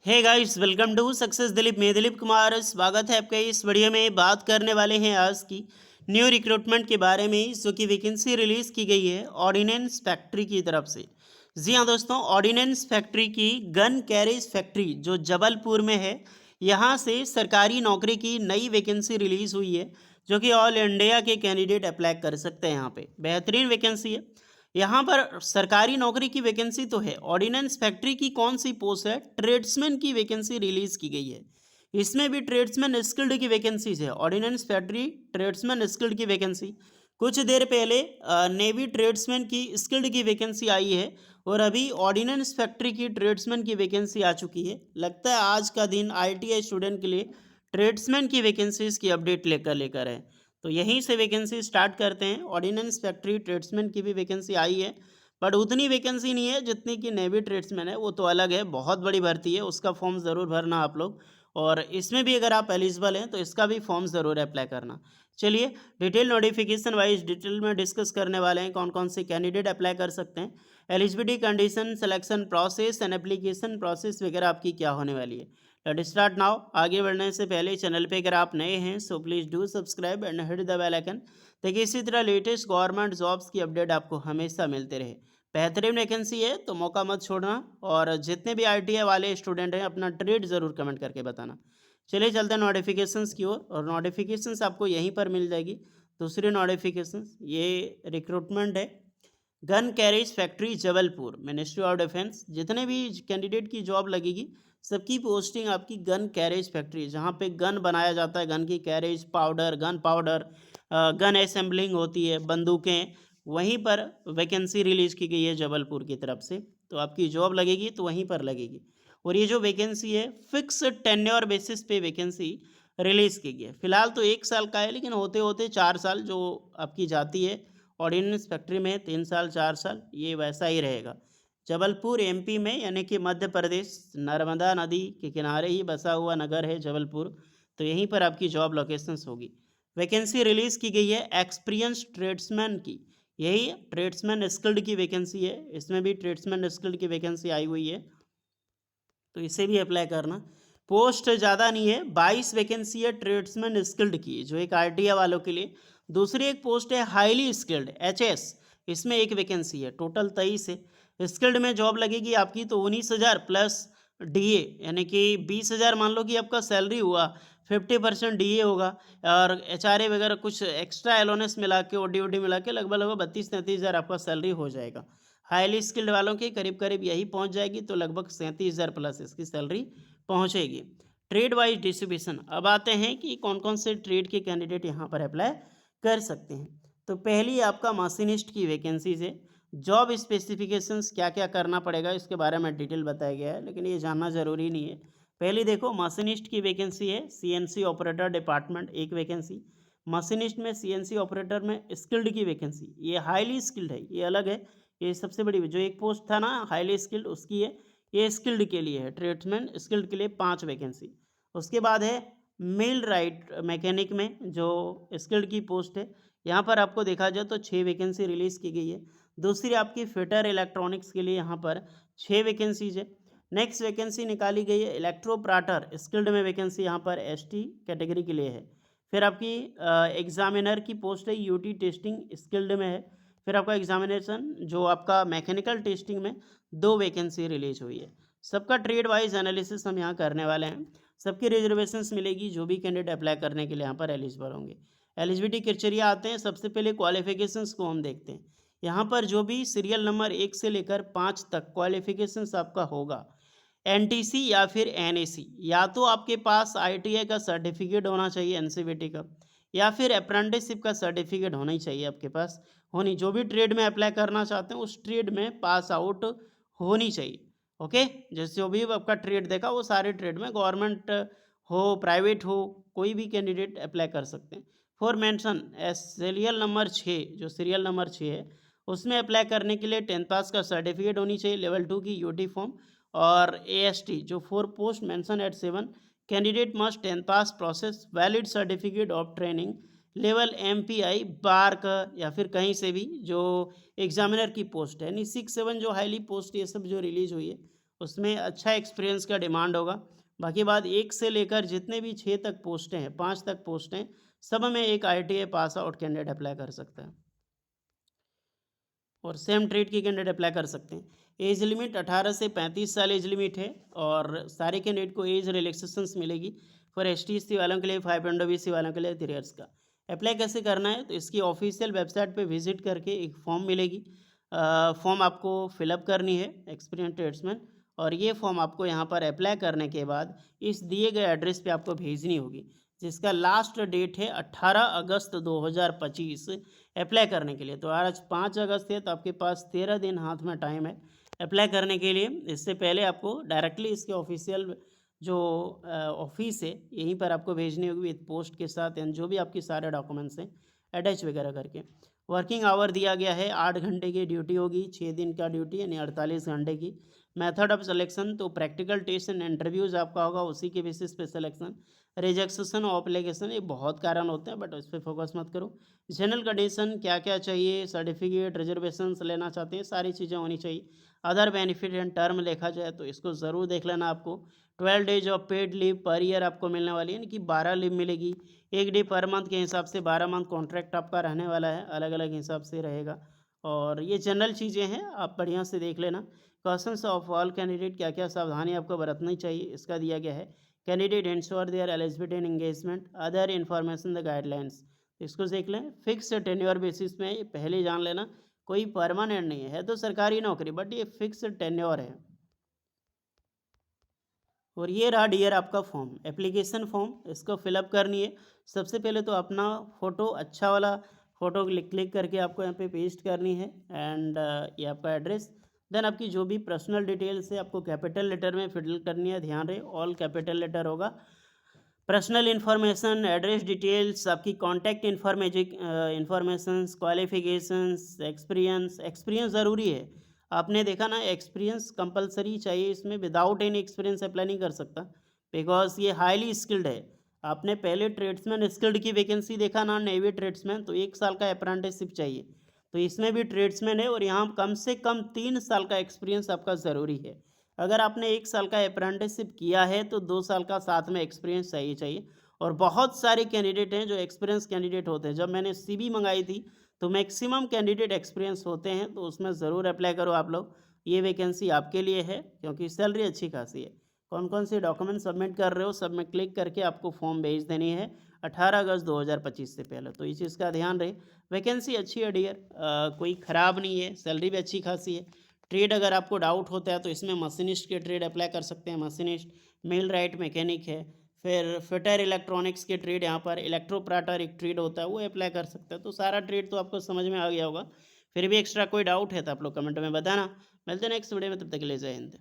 Hey guys, welcome to success Dilip. मैं दिलीप कुमार, स्वागत है आपका। इस वीडियो में बात करने वाले हैं आज की न्यू रिक्रूटमेंट के बारे में, जो कि वैकेंसी रिलीज की गई है ऑर्डिनेंस फैक्ट्री की तरफ से। जी हाँ दोस्तों, ऑर्डिनेंस फैक्ट्री की गन कैरेज फैक्ट्री जो जबलपुर में है, यहाँ से सरकारी नौकरी की नई वैकेंसी रिलीज हुई है, जो कि ऑल इंडिया के कैंडिडेट अप्लाई कर सकते हैं। यहाँ पे बेहतरीन वैकेंसी है। यहाँ पर सरकारी नौकरी की वैकेंसी तो है। ऑर्डिनेंस फैक्ट्री की कौन सी पोस्ट है? ट्रेड्समैन की वैकेंसी रिलीज की गई है। इसमें भी ट्रेड्समैन स्किल्ड की वैकेंसीज है। ऑर्डिनेंस फैक्ट्री ट्रेड्समैन स्किल्ड की वैकेंसी। कुछ देर पहले नेवी ट्रेड्समैन की स्किल्ड की वैकेंसी आई है, और अभी ऑर्डिनेंस फैक्ट्री की ट्रेड्समैन की वैकेंसी आ चुकी है। लगता है आज का दिन आईटीआई स्टूडेंट के लिए ट्रेड्समैन की वैकेंसीज की अपडेट लेकर लेकर है। तो यहीं से वैकेंसी स्टार्ट करते हैं। ऑर्डिनेंस फैक्ट्री ट्रेड्समैन की भी वैकेंसी आई है, बट उतनी वैकेंसी नहीं है जितनी कि नेवी ट्रेड्समैन है। वो तो अलग है, बहुत बड़ी भर्ती है, उसका फॉर्म ज़रूर भरना आप लोग। और इसमें भी अगर आप एलिजिबल हैं तो इसका भी फॉर्म ज़रूर अप्लाई करना। चलिए, डिटेल नोटिफिकेशन वाइज डिटेल में डिस्कस करने वाले हैं कौन कौन से कैंडिडेट अप्लाई कर सकते हैं। Eligibility condition, selection process and application process वगैरह आपकी क्या होने वाली है। Let start now. आगे बढ़ने से पहले चैनल पे अगर आप नए हैं so please do subscribe and hit the bell icon, ताकि इसी तरह लेटेस्ट गवर्नमेंट जॉब्स की अपडेट आपको हमेशा मिलते रहे। बेहतरीन वैकेंसी है तो मौका मत छोड़ना। और जितने भी आईटीआई वाले स्टूडेंट हैं अपना ट्रेड ज़रूर कमेंट करके बताना। चलिए चलते हैं नोटिफिकेशंस की ओर, और नोटिफिकेशंस आपको यहीं पर मिल जाएगी। दूसरी नोटिफिकेशंस ये रिक्रूटमेंट है gun carriage factory Jabalpur, ministry of defence. जितने भी कैंडिडेट की जॉब लगेगी सबकी पोस्टिंग आपकी गन कैरेज फैक्ट्री, जहाँ पे गन बनाया जाता है, गन की carriage, powder, gun powder, gun assembling होती है, बंदूकें, वहीं पर वैकेंसी रिलीज़ की गई है जबलपुर की तरफ से। तो आपकी जॉब लगेगी तो वहीं पर लगेगी। और ये जो वैकेंसी है फिक्स टेन्योर बेसिस पे वैकेंसी रिलीज़ की गई है। फिलहाल तो 1 साल का है, लेकिन होते होते 4 साल जो आपकी जाती है ऑर्डिनेंस फैक्ट्री में, 3 साल 4 साल ये वैसा ही रहेगा। जबलपुर एमपी में, यानी कि मध्य प्रदेश, नर्मदा नदी के किनारे ही बसा हुआ नगर है जबलपुर। तो यहीं पर आपकी जॉब लोकेशंस होगी। वैकेंसी रिलीज़ की गई है एक्सपीरियंस ट्रेड्समैन की। यही ट्रेड्समैन स्किल्ड की वैकेंसी है। इसमें भी ट्रेड्समैन स्किल्ड की वैकेंसी आई हुई है, तो इसे भी अप्लाई करना। पोस्ट ज़्यादा नहीं है, 22 वैकेंसी है ट्रेड्समैन स्किल्ड की, जो एक आरटीआई वालों के लिए। दूसरी एक पोस्ट है हाईली स्किल्ड एचएस, इसमें एक वैकेंसी है, टोटल 23 है। स्किल्ड में जॉब लगेगी आपकी तो 19,000 प्लस डीए, यानी कि 20,000 मान लो कि आपका सैलरी हुआ, 50% डीए होगा, और एचआरए वगैरह कुछ एक्स्ट्रा एलोनेस मिला के, ओडी ओडी मिला के लगभग लगभग 32-33,000 आपका सैलरी हो जाएगा। हाईली स्किल्ड वालों की करीब करीब यही पहुंच जाएगी, तो लगभग 37,000 प्लस इसकी सैलरी पहुंचेगी। ट्रेड वाइज डिस्ट्रीब्यूशन, अब आते हैं कि कौन कौन से ट्रेड के कैंडिडेट यहाँ पर अप्लाई कर सकते हैं। तो पहली आपका मशीनिस्ट की वैकेंसीज है। जॉब स्पेसिफिकेशंस क्या क्या करना पड़ेगा इसके बारे में डिटेल बताया गया है, लेकिन ये जानना ज़रूरी नहीं है। पहली देखो, मशीनिस्ट की वैकेंसी है सीएनसी ऑपरेटर डिपार्टमेंट, एक वैकेंसी। मशीनिस्ट में सीएनसी ऑपरेटर में स्किल्ड की वैकेंसी, ये हाईली स्किल्ड है, ये अलग है। ये सबसे बड़ी जो एक पोस्ट था ना हाईली स्किल्ड, उसकी है। ये स्किल्ड के लिए है, ट्रेड्समैन स्किल्ड के लिए 5 वैकेंसी। उसके बाद है मिल राइट मैकेनिक में, जो स्किल्ड की पोस्ट है। यहाँ पर आपको देखा जाए तो 6 वैकेंसी रिलीज़ की गई है। दूसरी आपकी फिटर इलेक्ट्रॉनिक्स के लिए यहाँ पर 6 वैकेंसीज है। नेक्स्ट वैकेंसी निकाली गई है इलेक्ट्रोप्राटर स्किल्ड में, वैकेंसी यहाँ पर एसटी कैटेगरी के लिए है। फिर आपकी एग्जामिनर की पोस्ट है यूटी टेस्टिंग स्किल्ड में है। फिर आपका एग्जामिनेशन जो आपका मैकेनिकल टेस्टिंग में 2 वैकेंसी रिलीज हुई है। सबका ट्रेड वाइज एनालिसिस हम यहाँ करने वाले हैं। सबकी रिजर्वेशंस मिलेगी जो भी कैंडिडेट अप्लाई करने के लिए यहाँ पर एलिजिबल होंगे। एलिजिबिलिटी क्राइटेरिया आते हैं, सबसे पहले क्वालिफिकेशंस को हम देखते हैं। यहाँ पर जो भी सीरियल नंबर 1 से लेकर 5 तक क्वालिफिकेशंस आपका होगा, एनटीसी या फिर एनएसी, या तो आपके पास आईटीआई का सर्टिफिकेट होना चाहिए एनसीवीटी का, या फिर अप्रेंटिसशिप का सर्टिफिकेट होना ही चाहिए आपके पास होनी। जो भी ट्रेड में अप्लाई करना चाहते हैं उस ट्रेड में पास आउट होनी चाहिए। ओके, जैसे जो भी आपका ट्रेड देखा वो सारे ट्रेड में, गवर्नमेंट हो प्राइवेट हो, कोई भी कैंडिडेट अप्लाई कर सकते हैं। फॉर मेंशन सीरियल नंबर 6, जो सीरियल नंबर 6 है उसमें अप्लाई करने के लिए 10th पास का सर्टिफिकेट होनी चाहिए, लेवल 2 की यूटी फॉर्म। और एएसटी जो 4 post mention at 7, candidate must 10th pass process valid certificate of training level MPI बार का, या फिर कहीं से भी जो एग्जामिनर की पोस्ट है, यानी 6-7 जो हाईली पोस्ट ये सब जो रिलीज हुई है उसमें अच्छा एक्सपीरियंस का डिमांड होगा। बाकी बात 1 से लेकर जितने भी 6 तक पोस्टें हैं, 5 तक पोस्टें हैं, सब में एक ITI pass out candidate apply कर सकता है और सेम ट्रेड की कैंडिडेट अप्लाई कर सकते हैं। एज लिमिट 18 से 35 साल एज लिमिट है और सारे कैंडिडेट को एज रिलैक्सेशंस मिलेगी। फॉर एसटी/एससी वालों के लिए 5 एंड ओबीसी वालों के लिए 3 इयर्स का। अप्लाई कैसे करना है, तो इसकी ऑफिशियल वेबसाइट पे विजिट करके एक फॉर्म मिलेगी। फॉर्म आपको फिलअप करनी है एक्सपीरियंस ट्रेड्समैन, और ये फॉर्म आपको यहाँ पर अप्लाई करने के बाद इस दिए गए एड्रेस पे आपको भेजनी होगी, जिसका लास्ट डेट है 18 अगस्त 2025 अप्लाई करने के लिए। तो आज 5 अगस्त है, तो आपके पास 13 दिन हाथ में टाइम है अप्लाई करने के लिए। इससे पहले आपको डायरेक्टली इसके ऑफिशियल जो ऑफिस है यहीं पर आपको भेजनी होगी विद पोस्ट के साथ, एंड जो भी आपके सारे डॉक्यूमेंट्स हैं अटैच वगैरह करके। वर्किंग आवर दिया गया है 8 घंटे की ड्यूटी होगी, 6 दिन का ड्यूटी यानी 48 घंटे की। मेथड ऑफ सिलेक्शन तो प्रैक्टिकल टेस्ट एंड इंटरव्यूज आपका होगा, उसी के बेसिस पे सिलेक्शन। रिजेक्शन और एप्लीकेशन ये बहुत कारण होते हैं, बट उस पर फोकस मत करो। जनरल कंडीशन क्या क्या चाहिए, सर्टिफिकेट, रिजर्वेशन लेना चाहते हैं, सारी चीज़ें होनी चाहिए। अदर बेनिफिट एंड टर्म देखा जाए तो इसको ज़रूर देख लेना आपको। 12 days of paid leave per year आपको मिलने वाली है, यानी कि 12 लीव मिलेगी। 1 डे पर मंथ के हिसाब से 12 मंथ कॉन्ट्रैक्ट आपका रहने वाला है, अलग अलग हिसाब से रहेगा। और ये जनरल चीज़ें हैं, आप बढ़िया से देख लेना। क्वेश्चंस ऑफ ऑल कैंडिडेट, क्या क्या सावधानी आपको बरतनी चाहिए इसका दिया गया है। Candidate ensure there eligibility in engagement, other information the guidelines, इसको देख लें। फिक्स टेन्योर बेसिस में, ये पहले जान लेना, कोई परमानेंट नहीं है तो सरकारी नौकरी, बट ये फिक्स टेन्योर है। और ये रहा डियर आपका फॉर्म, एप्लीकेशन फॉर्म, इसको फिलअप करनी है। सबसे पहले तो अपना फ़ोटो, अच्छा वाला फ़ोटो क्लिक करके आपको यहाँ पे पेस्ट करनी है, एंड ये आपका एड्रेस। देन आपकी जो भी पर्सनल डिटेल्स है आपको कैपिटल लेटर में फिल करनी है, ध्यान रहे ऑल कैपिटल लेटर होगा। पर्सनल इन्फॉर्मेशन, एड्रेस डिटेल्स, आपकी contact informations, qualifications, experience, experience ज़रूरी है। आपने देखा ना, एक्सपीरियंस कंपलसरी चाहिए इसमें, विदाउट एनी एक्सपीरियंस अप्लाई नहीं कर सकता, बिकॉज ये हाईली स्किल्ड है। आपने पहले ट्रेड्समैन स्किल्ड की वैकेंसी देखा ना, नेवी ट्रेड्समैन, तो 1 साल का अप्रेंटिसशिप चाहिए। तो इसमें भी ट्रेड्समैन है, और यहाँ कम से कम 3 साल का एक्सपीरियंस आपका ज़रूरी है। अगर आपने 1 साल का अप्रेंटिसशिप किया है तो 2 साल का साथ में एक्सपीरियंस चाहिए। और बहुत सारे कैंडिडेट हैं जो एक्सपीरियंस कैंडिडेट होते हैं। जब मैंने सीवी मंगाई थी तो मैक्सिमम कैंडिडेट एक्सपीरियंस होते हैं, तो उसमें ज़रूर अप्लाई करो आप लोग। ये वैकेंसी आपके लिए है, क्योंकि सैलरी अच्छी खासी है। कौन कौन से डॉक्यूमेंट सबमिट कर रहे हो, सब में क्लिक करके आपको फॉर्म भेज देनी है 18 अगस्त 2025 से पहले। तो इस चीज़ का ध्यान रहे। वैकेंसी अच्छी है डियर, कोई ख़राब नहीं है, सैलरी भी अच्छी खासी है। ट्रेड अगर आपको डाउट होता है तो इसमें मशीनिस्ट के ट्रेड अप्लाई कर सकते हैं, मशीनिस्ट, मिल राइट मैकेनिक है। फिर फिटर इलेक्ट्रॉनिक्स के ट्रेड, यहाँ पर इलेक्ट्रोप्राटर एक ट्रेड होता है, वो अप्लाई कर सकते हैं। तो सारा ट्रेड तो आपको समझ में आ गया होगा। फिर भी एक्स्ट्रा कोई डाउट है तो आप लोग कमेंट में बताना। मिलते हैं नेक्स्ट वीडियो में, तब तक के लिए जय हिंद।